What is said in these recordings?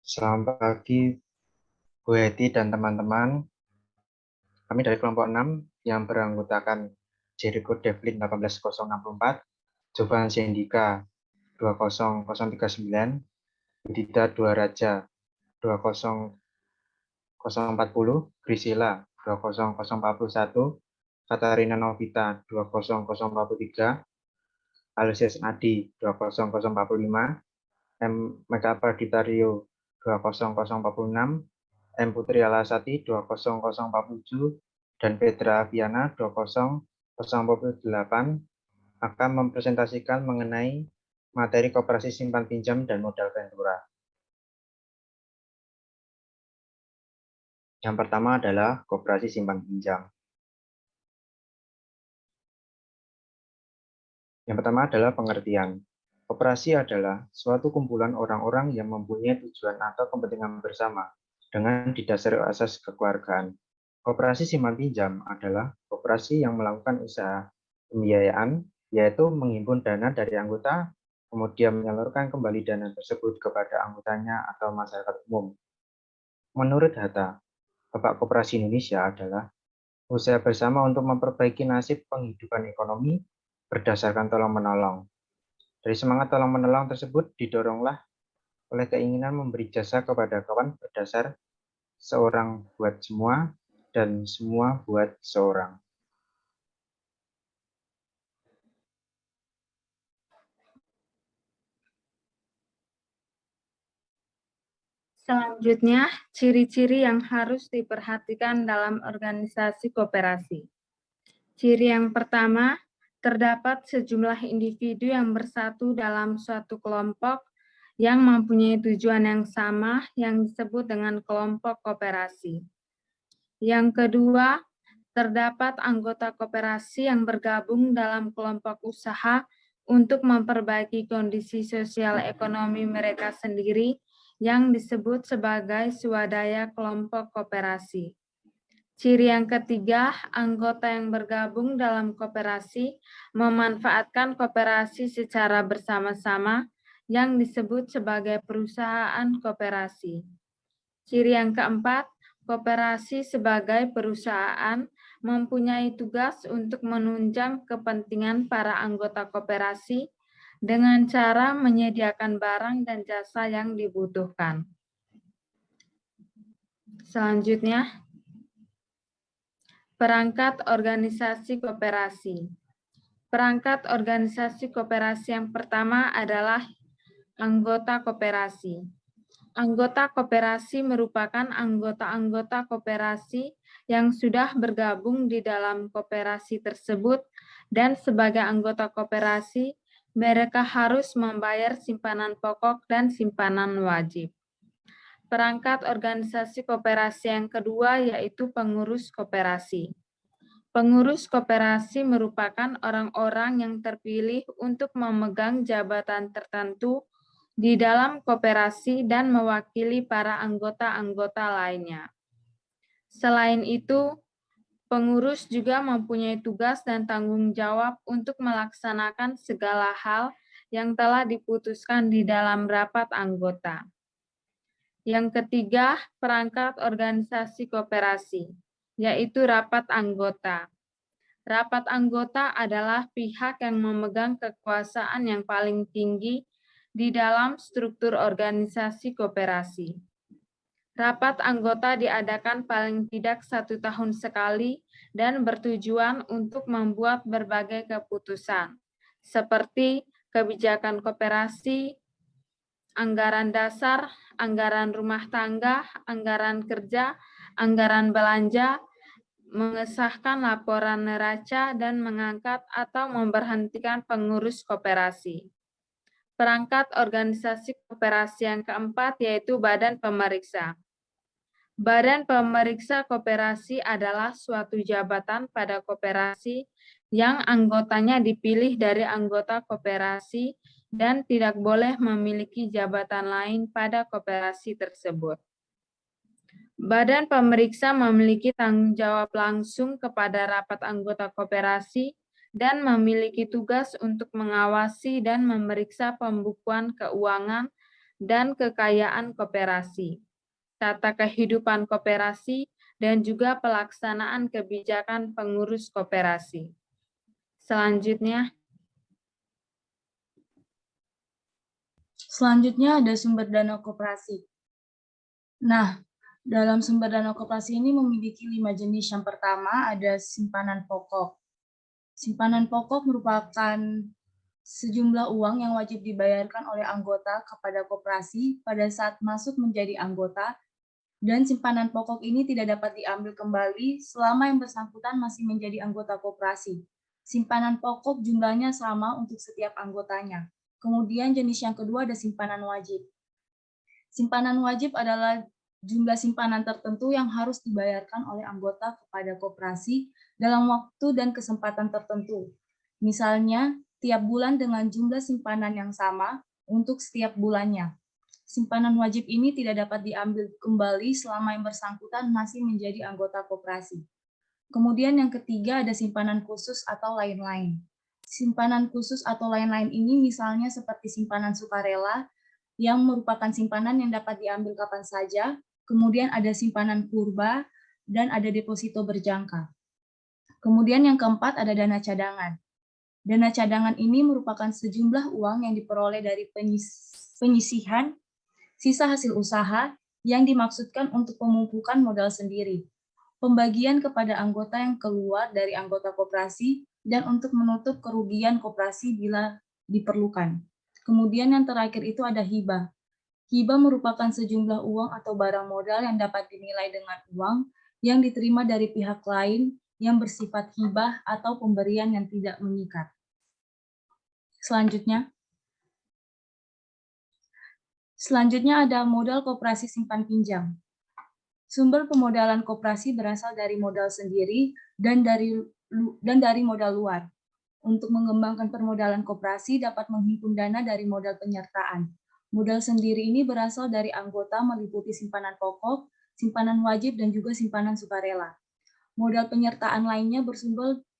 Selamat pagi, Bu Heti dan teman-teman. Kami dari kelompok 6 yang beranggotakan Jericho Devlin 18064, Jovan Sendika 20039, Budita Dua Raja 20040, Priscilla 20041, Katarina Novita 20043, Alexis Adi 20045, M. Mega Parditario 20046, M. Putri Alasati 20047, dan Petra Aviana 20048 akan mempresentasikan mengenai materi koperasi simpan pinjam dan modal ventura. Yang pertama adalah koperasi simpan pinjam. Yang pertama adalah pengertian. Koperasi adalah suatu kumpulan orang-orang yang mempunyai tujuan atau kepentingan bersama dengan didasari asas kekeluargaan. Koperasi simpan pinjam adalah koperasi yang melakukan usaha pembiayaan, yaitu menghimpun dana dari anggota, kemudian menyalurkan kembali dana tersebut kepada anggotanya atau masyarakat umum. Menurut data Bapak Koperasi Indonesia adalah usaha bersama untuk memperbaiki nasib penghidupan ekonomi berdasarkan tolong-menolong. Dari semangat tolong-menolong tersebut didoronglah oleh keinginan memberi jasa kepada kawan berdasar seorang buat semua dan semua buat seorang. Selanjutnya, ciri-ciri yang harus diperhatikan dalam organisasi koperasi. Ciri yang pertama, terdapat sejumlah individu yang bersatu dalam suatu kelompok yang mempunyai tujuan yang sama yang disebut dengan kelompok koperasi. Yang kedua, terdapat anggota koperasi yang bergabung dalam kelompok usaha untuk memperbaiki kondisi sosial ekonomi mereka sendiri yang disebut sebagai swadaya kelompok koperasi. Ciri yang ketiga, anggota yang bergabung dalam koperasi memanfaatkan koperasi secara bersama-sama yang disebut sebagai perusahaan koperasi. Ciri yang keempat, koperasi sebagai perusahaan mempunyai tugas untuk menunjang kepentingan para anggota koperasi dengan cara menyediakan barang dan jasa yang dibutuhkan. Selanjutnya, perangkat organisasi koperasi. Perangkat organisasi koperasi yang pertama adalah anggota koperasi. Anggota koperasi merupakan anggota-anggota koperasi yang sudah bergabung di dalam koperasi tersebut dan sebagai anggota koperasi, mereka harus membayar simpanan pokok dan simpanan wajib. Perangkat organisasi koperasi yang kedua yaitu pengurus koperasi. Pengurus koperasi merupakan orang-orang yang terpilih untuk memegang jabatan tertentu di dalam koperasi dan mewakili para anggota-anggota lainnya. Selain itu, pengurus juga mempunyai tugas dan tanggung jawab untuk melaksanakan segala hal yang telah diputuskan di dalam rapat anggota. Yang ketiga, perangkat organisasi koperasi, yaitu rapat anggota. Rapat anggota adalah pihak yang memegang kekuasaan yang paling tinggi di dalam struktur organisasi koperasi. Rapat anggota diadakan paling tidak 1 tahun sekali dan bertujuan untuk membuat berbagai keputusan, seperti kebijakan koperasi, anggaran dasar, anggaran rumah tangga, anggaran kerja, anggaran belanja, mengesahkan laporan neraca, dan mengangkat atau memberhentikan pengurus koperasi. Perangkat organisasi koperasi yang keempat yaitu Badan Pemeriksa. Badan Pemeriksa Koperasi adalah suatu jabatan pada koperasi yang anggotanya dipilih dari anggota koperasi dan tidak boleh memiliki jabatan lain pada koperasi tersebut. Badan pemeriksa memiliki tanggung jawab langsung kepada rapat anggota koperasi dan memiliki tugas untuk mengawasi dan memeriksa pembukuan keuangan dan kekayaan koperasi, tata kehidupan koperasi, dan juga pelaksanaan kebijakan pengurus koperasi. Selanjutnya ada sumber dana koperasi. Nah, dalam sumber dana koperasi ini memiliki 5 jenis. Yang pertama ada simpanan pokok. Simpanan pokok merupakan sejumlah uang yang wajib dibayarkan oleh anggota kepada koperasi pada saat masuk menjadi anggota, dan simpanan pokok ini tidak dapat diambil kembali selama yang bersangkutan masih menjadi anggota koperasi. Simpanan pokok jumlahnya sama untuk setiap anggotanya. Kemudian jenis yang kedua ada simpanan wajib. Simpanan wajib adalah jumlah simpanan tertentu yang harus dibayarkan oleh anggota kepada koperasi dalam waktu dan kesempatan tertentu. Misalnya, tiap bulan dengan jumlah simpanan yang sama untuk setiap bulannya. Simpanan wajib ini tidak dapat diambil kembali selama yang bersangkutan masih menjadi anggota koperasi. Kemudian yang ketiga ada simpanan khusus atau lain-lain. Simpanan khusus atau lain-lain ini misalnya seperti simpanan sukarela, yang merupakan simpanan yang dapat diambil kapan saja, kemudian ada simpanan purba, dan ada deposito berjangka. Kemudian yang keempat ada dana cadangan. Dana cadangan ini merupakan sejumlah uang yang diperoleh dari penyisihan sisa hasil usaha yang dimaksudkan untuk pemupukan modal sendiri, pembagian kepada anggota yang keluar dari anggota koperasi, dan untuk menutup kerugian koperasi bila diperlukan. Kemudian yang terakhir itu ada hibah. Hibah merupakan sejumlah uang atau barang modal yang dapat dinilai dengan uang yang diterima dari pihak lain yang bersifat hibah atau pemberian yang tidak mengikat. Selanjutnya ada modal koperasi simpan pinjam. Sumber pemodalan koperasi berasal dari modal sendiri dan dari modal luar. Untuk mengembangkan permodalan koperasi dapat menghimpun dana dari modal penyertaan. Modal sendiri ini berasal dari anggota meliputi simpanan pokok, simpanan wajib, dan juga simpanan sukarela. Modal penyertaan lainnya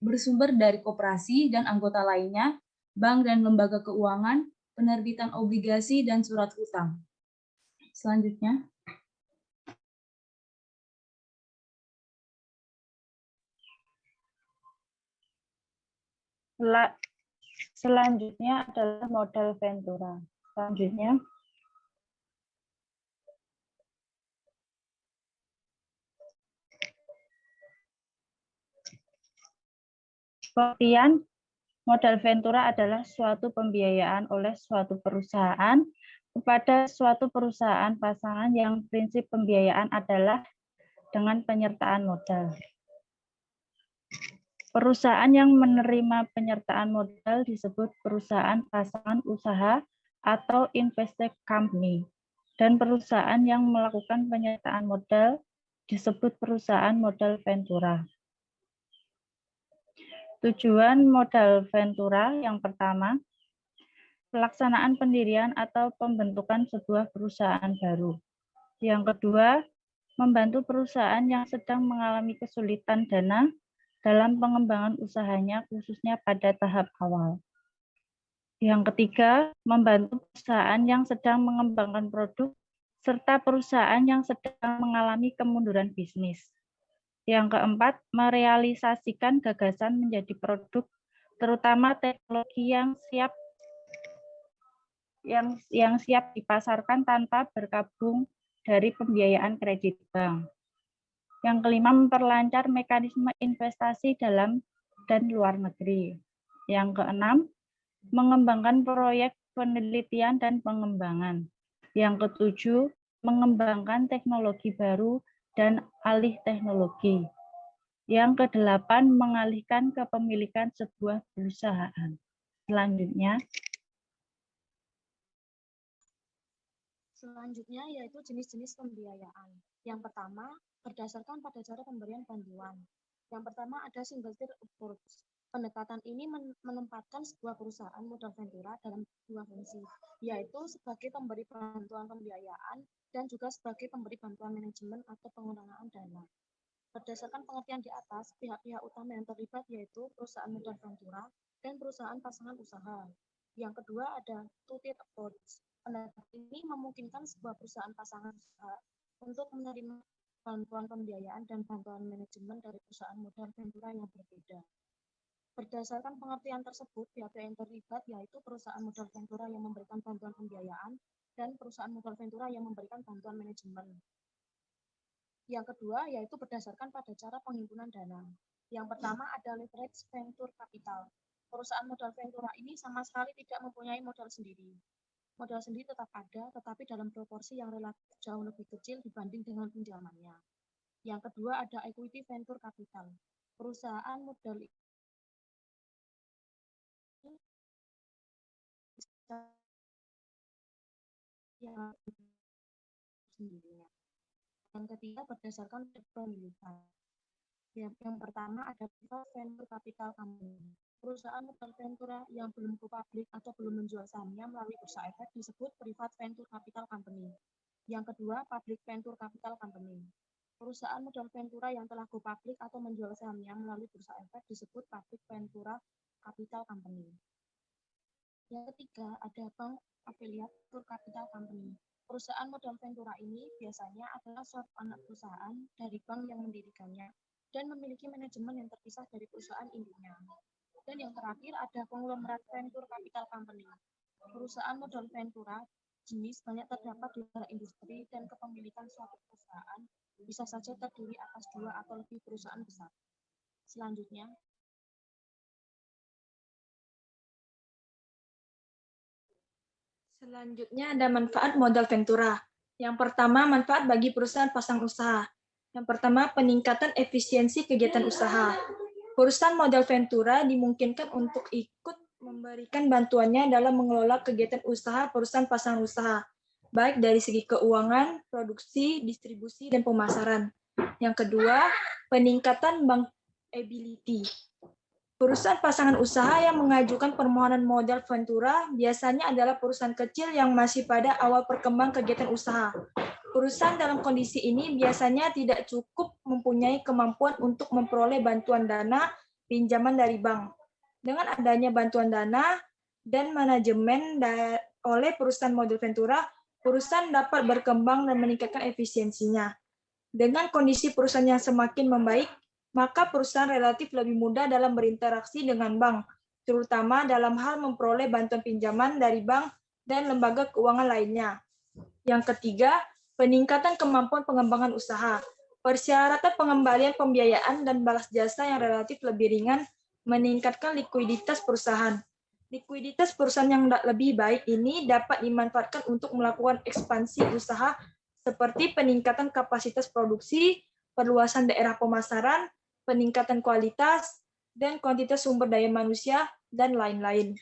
bersumber dari koperasi dan anggota lainnya, bank dan lembaga keuangan, penerbitan obligasi, dan surat hutang. Selanjutnya. Selanjutnya adalah modal ventura. Selanjutnya. Pengertian modal ventura adalah suatu pembiayaan oleh suatu perusahaan kepada suatu perusahaan pasangan yang prinsip pembiayaan adalah dengan penyertaan modal. Perusahaan yang menerima penyertaan modal disebut perusahaan pasangan usaha atau invested company, dan perusahaan yang melakukan penyertaan modal disebut perusahaan modal ventura. Tujuan modal ventura yang pertama, pelaksanaan pendirian atau pembentukan sebuah perusahaan baru. Yang kedua, membantu perusahaan yang sedang mengalami kesulitan dana dalam pengembangan usahanya khususnya pada tahap awal. Yang ketiga, membantu perusahaan yang sedang mengembangkan produk serta perusahaan yang sedang mengalami kemunduran bisnis. Yang keempat, merealisasikan gagasan menjadi produk, terutama teknologi yang siap dipasarkan tanpa berkabung dari pembiayaan kredit bank. Yang kelima, memperlancar mekanisme investasi dalam dan luar negeri. Yang keenam, mengembangkan proyek penelitian dan pengembangan. Yang ketujuh, mengembangkan teknologi baru dan alih teknologi. Yang kedelapan, mengalihkan kepemilikan sebuah perusahaan. Selanjutnya yaitu jenis-jenis pembiayaan. Yang pertama, berdasarkan pada cara pemberian bantuan. Yang pertama ada single tier approach. Pendekatan ini menempatkan sebuah perusahaan modal ventura dalam dua fungsi, yaitu sebagai pemberi bantuan pembiayaan dan juga sebagai pemberi bantuan manajemen atau pengelolaan dana. Berdasarkan pengertian di atas, pihak-pihak utama yang terlibat yaitu perusahaan modal ventura dan perusahaan pasangan usaha. Yang kedua ada two-tier approach. Pendekatan ini memungkinkan sebuah perusahaan pasangan usaha untuk menerima bantuan pembiayaan dan bantuan manajemen dari perusahaan modal ventura yang berbeda. Berdasarkan pengertian tersebut, pihak-pihak yang terlibat yaitu perusahaan modal ventura yang memberikan bantuan pembiayaan dan perusahaan modal ventura yang memberikan bantuan manajemen. Yang kedua yaitu berdasarkan pada cara penghimpunan dana. Yang pertama ada leverage venture capital. Perusahaan modal ventura ini sama sekali tidak mempunyai modal sendiri. Modal sendiri tetap ada, tetapi dalam proporsi yang relatif jauh lebih kecil dibanding dengan pinjamannya. Yang kedua ada equity venture capital. Perusahaan modal yang sendirinya. Yang ketiga berdasarkan kepemilikan. Yang pertama ada private venture capital company. Perusahaan modal ventura yang belum go public atau belum menjual sahamnya melalui bursa efek disebut private venture capital company. Yang kedua public venture capital company. Perusahaan modal ventura yang telah go public atau menjual sahamnya melalui bursa efek disebut public venture capital company. Yang ketiga ada bank affiliate venture capital company. Perusahaan modal ventura ini biasanya adalah suatu anak perusahaan dari bank yang mendirikannya dan memiliki manajemen yang terpisah dari perusahaan induknya. Dan yang terakhir ada konglomerat venture capital company. Perusahaan modal ventura jenis banyak terdapat di dalam industri dan kepemilikan suatu perusahaan bisa saja terdiri atas 2 atau lebih perusahaan besar. Selanjutnya, ada manfaat modal ventura. Yang pertama, manfaat bagi perusahaan pasang usaha. Yang pertama, peningkatan efisiensi kegiatan usaha. Perusahaan modal ventura dimungkinkan untuk ikut memberikan bantuannya dalam mengelola kegiatan usaha perusahaan pasang usaha, baik dari segi keuangan, produksi, distribusi, dan pemasaran. Yang kedua, peningkatan bankability. Perusahaan pasangan usaha yang mengajukan permohonan modal ventura biasanya adalah perusahaan kecil yang masih pada awal perkembang kegiatan usaha. Perusahaan dalam kondisi ini biasanya tidak cukup mempunyai kemampuan untuk memperoleh bantuan dana pinjaman dari bank. Dengan adanya bantuan dana dan manajemen oleh perusahaan modal ventura, perusahaan dapat berkembang dan meningkatkan efisiensinya. Dengan kondisi perusahaan yang semakin membaik, maka perusahaan relatif lebih mudah dalam berinteraksi dengan bank, terutama dalam hal memperoleh bantuan pinjaman dari bank dan lembaga keuangan lainnya. Yang ketiga, peningkatan kemampuan pengembangan usaha. Persyaratan pengembalian pembiayaan dan balas jasa yang relatif lebih ringan meningkatkan likuiditas perusahaan. Likuiditas perusahaan yang lebih baik ini dapat dimanfaatkan untuk melakukan ekspansi usaha seperti peningkatan kapasitas produksi, perluasan daerah pemasaran, peningkatan kualitas, dan kuantitas sumber daya manusia, dan lain-lain.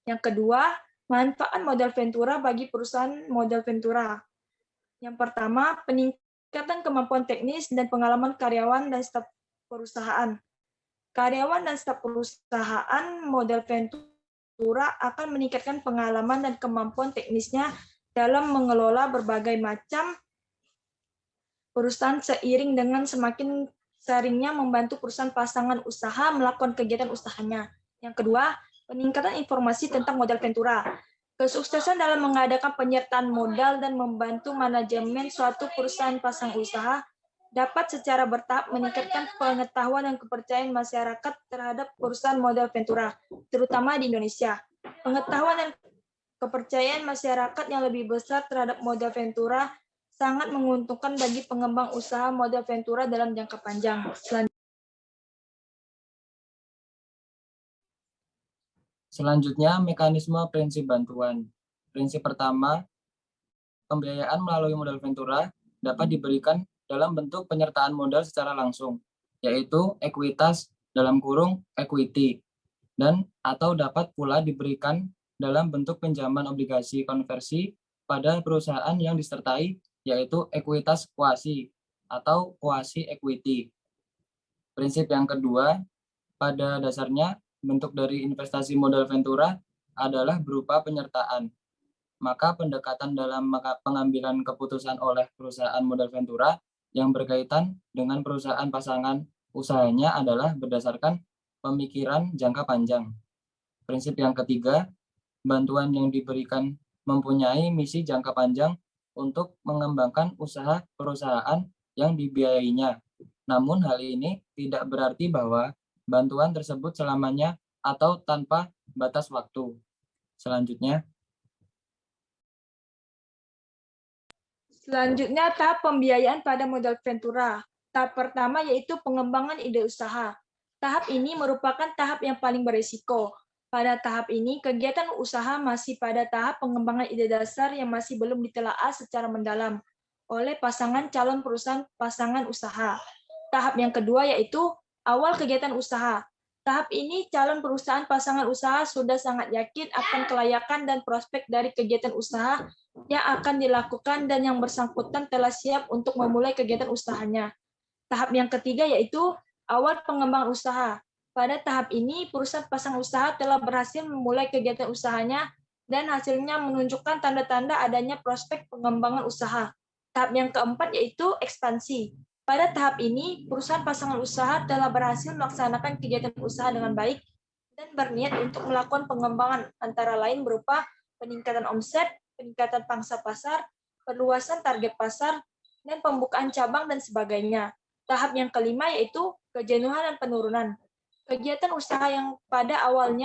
Yang kedua, manfaat modal ventura bagi perusahaan modal ventura. Yang pertama, peningkatan kemampuan teknis dan pengalaman karyawan dan staf perusahaan. Karyawan dan staf perusahaan modal ventura akan meningkatkan pengalaman dan kemampuan teknisnya dalam mengelola berbagai macam perusahaan seiring dengan semakin seringnya membantu perusahaan pasangan usaha melakukan kegiatan usahanya. Yang kedua, peningkatan informasi tentang modal ventura. Kesuksesan dalam mengadakan penyertaan modal dan membantu manajemen suatu perusahaan pasang usaha dapat secara bertahap meningkatkan pengetahuan dan kepercayaan masyarakat terhadap perusahaan modal ventura, terutama di Indonesia. Pengetahuan dan kepercayaan masyarakat yang lebih besar terhadap modal ventura sangat menguntungkan bagi pengembang usaha modal ventura dalam jangka panjang. Selanjutnya, mekanisme prinsip bantuan. Prinsip pertama, pembiayaan melalui modal ventura dapat diberikan dalam bentuk penyertaan modal secara langsung, yaitu ekuitas dalam kurung equity, dan atau dapat pula diberikan dalam bentuk pinjaman obligasi konversi pada perusahaan yang disertai, yaitu ekuitas kuasi atau kuasi equity. Prinsip yang kedua, pada dasarnya bentuk dari investasi modal ventura adalah berupa penyertaan. Maka pendekatan dalam pengambilan keputusan oleh perusahaan modal ventura yang berkaitan dengan perusahaan pasangan usahanya adalah berdasarkan pemikiran jangka panjang. Prinsip yang ketiga, bantuan yang diberikan mempunyai misi jangka panjang untuk mengembangkan usaha perusahaan yang dibiayainya. Namun hal ini tidak berarti bahwa bantuan tersebut selamanya atau tanpa batas waktu. Selanjutnya, tahap pembiayaan pada modal ventura. Tahap pertama yaitu pengembangan ide usaha. Tahap ini merupakan tahap yang paling berisiko. Pada tahap ini, kegiatan usaha masih pada tahap pengembangan ide dasar yang masih belum ditelaah secara mendalam oleh pasangan calon perusahaan pasangan usaha. Tahap yang kedua yaitu awal kegiatan usaha. Tahap ini calon perusahaan pasangan usaha sudah sangat yakin akan kelayakan dan prospek dari kegiatan usaha yang akan dilakukan dan yang bersangkutan telah siap untuk memulai kegiatan usahanya. Tahap yang ketiga yaitu awal pengembangan usaha. Pada tahap ini, perusahaan pasangan usaha telah berhasil memulai kegiatan usahanya dan hasilnya menunjukkan tanda-tanda adanya prospek pengembangan usaha. Tahap yang keempat yaitu ekspansi. Pada tahap ini, perusahaan pasangan usaha telah berhasil melaksanakan kegiatan usaha dengan baik dan berniat untuk melakukan pengembangan antara lain berupa peningkatan omset, peningkatan pangsa pasar, perluasan target pasar, dan pembukaan cabang dan sebagainya. Tahap yang kelima yaitu kejenuhan dan penurunan. Kegiatan usaha yang pada awal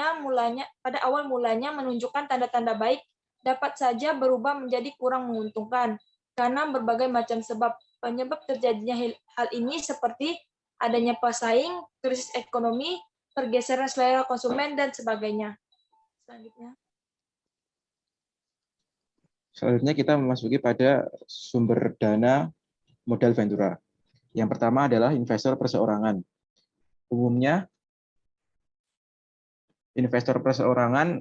mulanya menunjukkan tanda-tanda baik dapat saja berubah menjadi kurang menguntungkan karena berbagai macam sebab. Penyebab terjadinya hal ini seperti adanya pesaing, krisis ekonomi, pergeseran selera konsumen, dan sebagainya. Selanjutnya kita memasuki pada sumber dana modal ventura. Yang pertama adalah investor perseorangan. Umumnya, investor perseorangan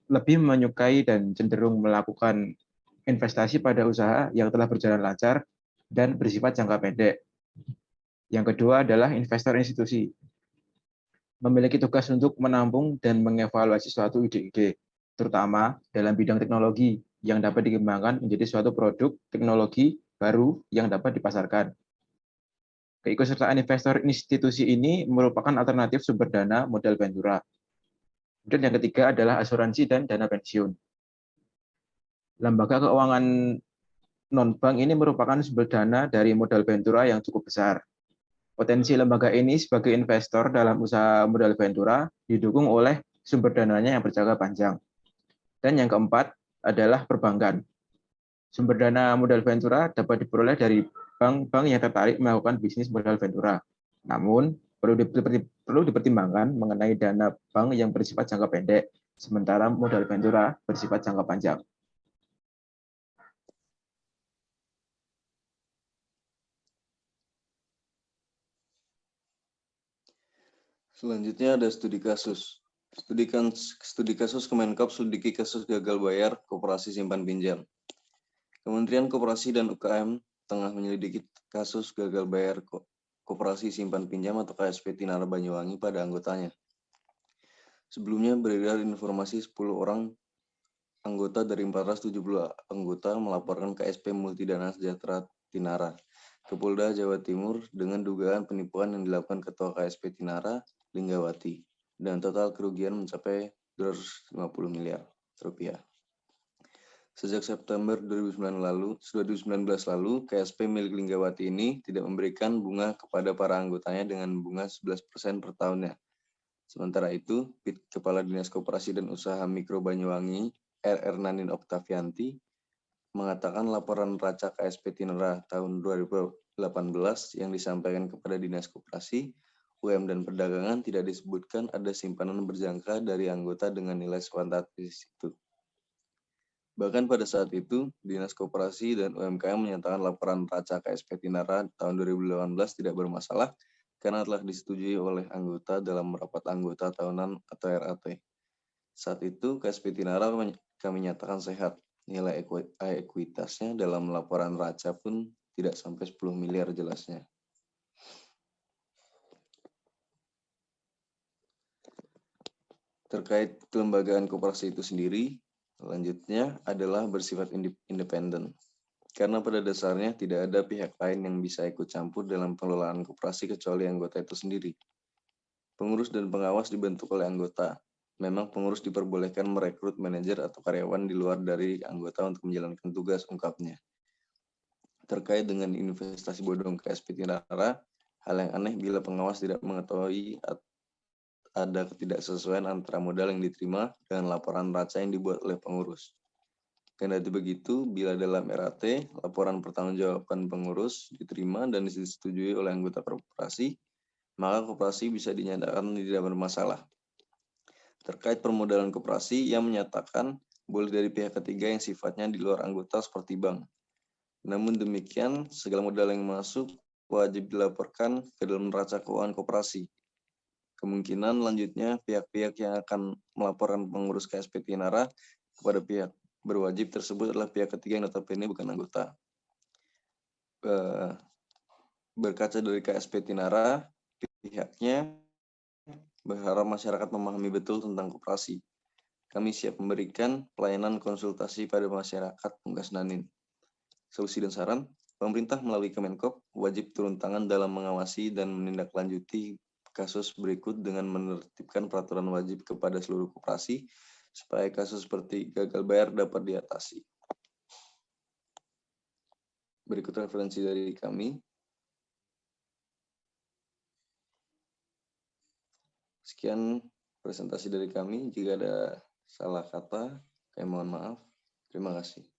lebih menyukai dan cenderung melakukan investasi pada usaha yang telah berjalan lancar dan bersifat jangka pendek. Yang kedua adalah investor institusi. Memiliki tugas untuk menampung dan mengevaluasi suatu ide-ide, terutama dalam bidang teknologi yang dapat dikembangkan menjadi suatu produk teknologi baru yang dapat dipasarkan. Keikutsertaan investor institusi ini merupakan alternatif sumber dana modal ventura. Kemudian yang ketiga adalah asuransi dan dana pensiun. Lembaga keuangan non-bank ini merupakan sumber dana dari modal ventura yang cukup besar. Potensi lembaga ini sebagai investor dalam usaha modal ventura didukung oleh sumber dananya yang berjangka panjang. Dan yang keempat adalah perbankan. Sumber dana modal ventura dapat diperoleh dari bank-bank yang tertarik melakukan bisnis modal ventura. Namun, perlu dipertimbangkan mengenai dana bank yang bersifat jangka pendek, sementara modal ventura bersifat jangka panjang. Selanjutnya ada studi kasus. Studi kasus Kemenkop selidiki kasus gagal bayar koperasi simpan pinjam. Kementerian Koperasi dan UKM tengah menyelidiki kasus gagal bayar koperasi simpan pinjam atau KSP Tinara Banyuwangi pada anggotanya. Sebelumnya beredar informasi 10 orang anggota dari 470 anggota melaporkan KSP Multidana Sejahtera Tinara ke Polda Jawa Timur dengan dugaan penipuan yang dilakukan Ketua KSP Tinara, Linggawati, dan total kerugian mencapai 250 miliar rupiah. Sejak September 2019 lalu, KSP milik Linggawati ini tidak memberikan bunga kepada para anggotanya dengan bunga 11% per tahunnya. Sementara itu, Kepala Dinas Koperasi dan Usaha Mikro Banyuwangi, RR Nanin Oktavianti, mengatakan laporan neraca KSP Tinara tahun 2018 yang disampaikan kepada Dinas Koperasi, UM dan Perdagangan tidak disebutkan ada simpanan berjangka dari anggota dengan nilai fantastis itu. Bahkan pada saat itu, Dinas Koperasi dan UMKM menyatakan laporan neraca KSP Tinara tahun 2018 tidak bermasalah karena telah disetujui oleh anggota dalam rapat anggota tahunan atau RAT. Saat itu, KSP Tinara kami nyatakan sehat. Nilai ekuitasnya dalam laporan neraca pun tidak sampai 10 miliar jelasnya. Terkait kelembagaan koperasi itu sendiri, selanjutnya adalah bersifat independen. Karena pada dasarnya tidak ada pihak lain yang bisa ikut campur dalam pengelolaan koperasi kecuali anggota itu sendiri. Pengurus dan pengawas dibentuk oleh anggota. Memang pengurus diperbolehkan merekrut manajer atau karyawan di luar dari anggota untuk menjalankan tugas, ungkapnya. Terkait dengan investasi bodong KSP Tinara, hal yang aneh bila pengawas tidak mengetahui ada ketidaksesuaian antara modal yang diterima dengan laporan neraca yang dibuat oleh pengurus. Kendati begitu, bila dalam RAT, laporan pertanggungjawaban pengurus diterima dan disetujui oleh anggota koperasi, maka koperasi bisa dinyatakan tidak bermasalah. Terkait permodalan koperasi, ia menyatakan boleh dari pihak ketiga yang sifatnya di luar anggota seperti bank. Namun demikian, segala modal yang masuk wajib dilaporkan ke dalam neraca keuangan koperasi. Kemungkinan lanjutnya pihak-pihak yang akan melaporkan pengurus KSP Tinara kepada pihak berwajib tersebut adalah pihak ketiga yang notabene bukan anggota. Berkaca dari KSP Tinara, pihaknya berharap masyarakat memahami betul tentang koperasi. Kami siap memberikan pelayanan konsultasi pada masyarakat Punggas Nanin. Solusi dan saran, pemerintah melalui Kemenkop wajib turun tangan dalam mengawasi dan menindaklanjuti kasus berikut dengan menertibkan peraturan wajib kepada seluruh koperasi supaya kasus seperti gagal bayar dapat diatasi. Berikut referensi dari kami. Sekian presentasi dari kami. Jika ada salah kata, kami mohon maaf. Terima kasih.